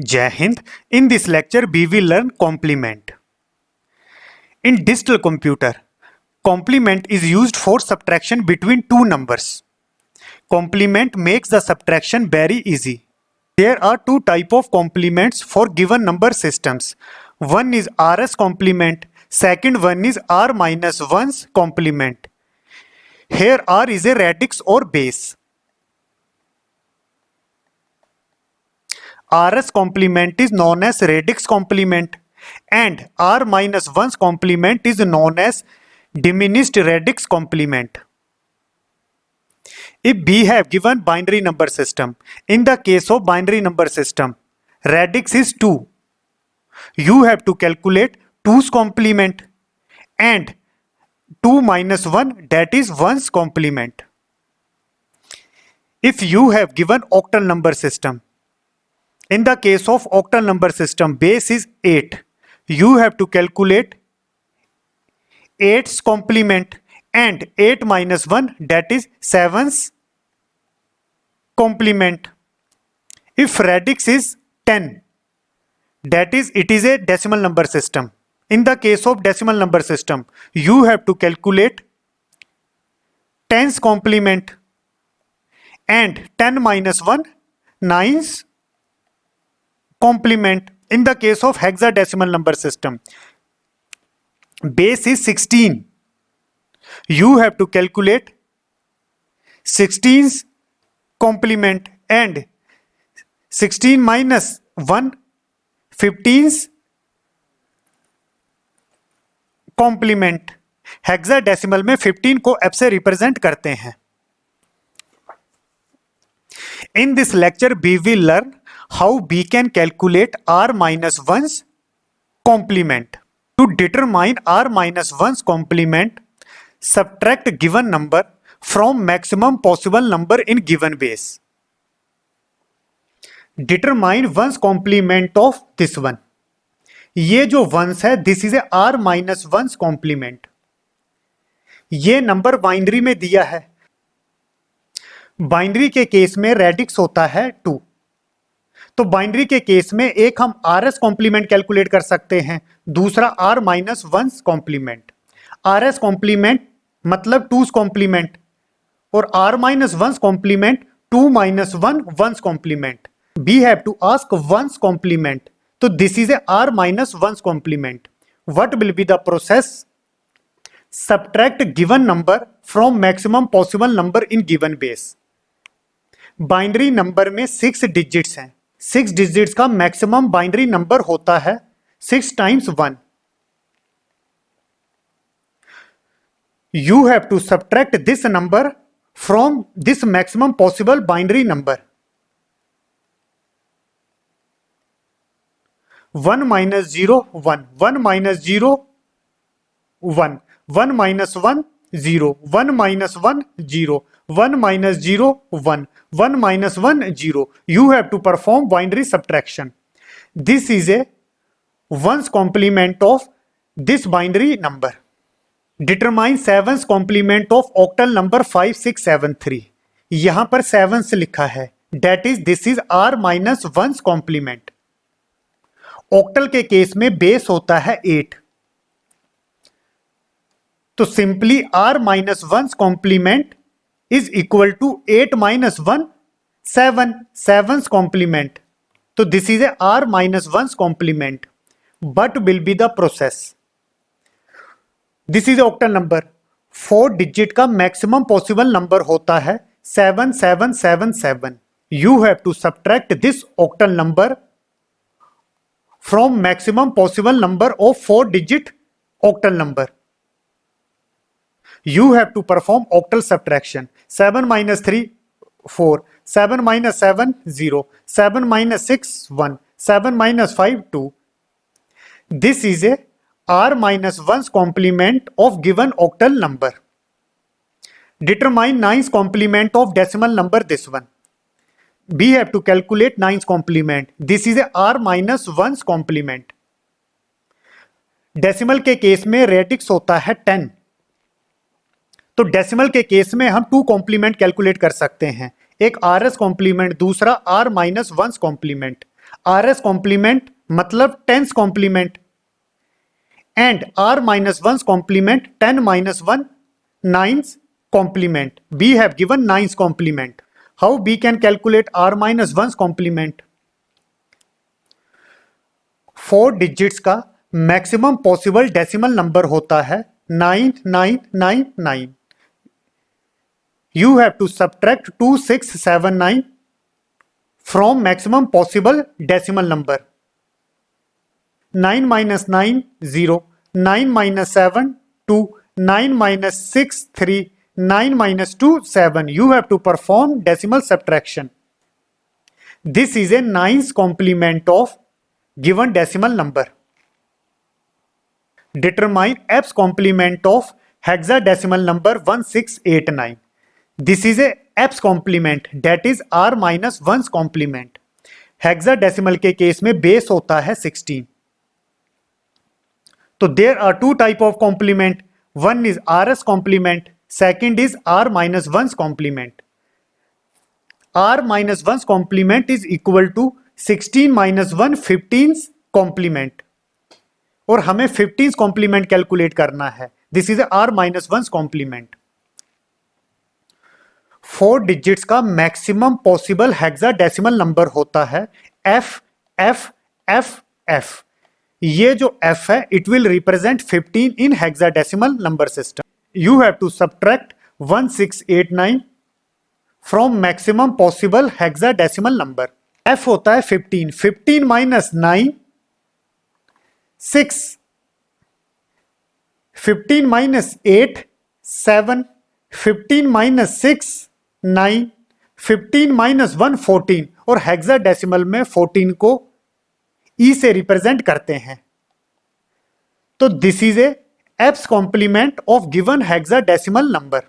Jai Hind. In this lecture, we will learn complement. In digital computer, complement is used for subtraction between two numbers. Complement makes the subtraction very easy. There are two types of complements for given number systems. One is RS complement, second one is R minus 1's complement. Here R is a radix or base. RS complement is known as radix complement and R minus 1's complement is known as diminished radix complement. If we have given binary number system, in the case of binary number system, radix is 2. You have to calculate 2's complement and 2 minus 1, that is 1's complement. If you have given octal number system, in the case of octal number system, base is 8. You have to calculate 8's complement and 8 minus 1, that is 7's complement. If radix is 10, that is it is a decimal number system. In the case of decimal number system, you have to calculate 10's complement and 10 minus 1, 9's complement. In the case of hexadecimal number system, base is 16. You have to calculate 16's complement and 16 minus 1, 15's complement. Hexadecimal में 15 को F से represent करते हैं. In this lecture, we will learn how we can calculate R minus 1's complement. To determine R minus 1's complement, subtract given number from maximum possible number in given base. Determine 1's complement of this one. ये जो 1's है, this is a R minus 1's complement. ये number binary में दिया है. Binary के case में radix होता है 2. तो बाइनरी के केस में एक हम RS कॉम्प्लीमेंट कैलकुलेट कर सकते हैं, दूसरा R minus 1's complement. RS complement मतलब 2's कॉम्प्लीमेंट और R minus 1's complement 2 minus 1 1's complement. We have to ask 1's complement. तो this is a R minus 1's complement. What will be the process? Subtract given number from maximum possible number in given base. Binary number में 6 digits हैं. 6 digits का maximum binary number होता है 6 times 1. You have to subtract this number from this maximum possible binary number. 1 minus 0 1, 1 minus 0 1, 1 minus 1 0, 1 minus 1 0, 1 minus 0 1, 1 minus 1 0. You have to perform binary subtraction. This is a 1's complement of this binary number. Determine 7's complement of octal number 5673. यहां पर 7's लिखा है, that is this is R minus 1's complement. octal के case में base होता है 8. तो simply R minus 1's complement is equal to 8 minus 1 7, 7's complement. तो this is a R minus 1's complement. What will be the process? This is octal number. 4 digit का maximum possible number होता है 7777. You have to subtract this octal number from maximum possible number of 4 digit octal number. You have to perform octal subtraction. 7 minus 3 4, 7 minus 7 0, 7 minus 6 1, 7 minus 5 2. This is a R minus 1's complement of given octal number. Determine 9's complement of decimal number this one. We have to calculate 9's complement. This is a R minus 1's complement. Decimal के case में radix होता है 10. तो decimal के case में हम 2 complement calculate कर सकते हैं, एक RS कॉम्प्लीमेंट, दूसरा R minus 1's complement. RS complement मतलब tens complement, and r minus 1's complement 10 minus 1 9's complement. B have given 9's complement. How B can calculate r minus 1's complement? 4 digits का maximum possible decimal number होता है 9999. You have to subtract 2679 from maximum possible decimal number. 9 minus 9 0, 9 minus 7 2, 9 minus 6 3, 9 minus 2 7. You have to perform decimal subtraction. This is a 9's complement of given decimal number. Determine F's complement of hexadecimal number 1689. This is a F's complement, that is r minus 1's complement. Hexadecimal के case में base होता है 16. तो there are two type of complement, one is RS complement, second is r minus 1's complement. r minus 1's complement is equal to 16 minus 1 15's complement, और हमें 15's complement calculate करना है. This is r minus 1's complement. 4 digits का maximum possible hexadecimal number होता है f f f f. ये जो f है it will represent 15 in hexadecimal number system. You have to subtract 1689 from maximum possible hexadecimal number. f होता है 15, 15 minus 9 6, 15 minus 8 7, 15 minus 6 9, 15 minus 1 14, और hexadecimal में 14 को ई से रिप्रेजेंट करते हैं. तो this is a F's complement of given hexadecimal number.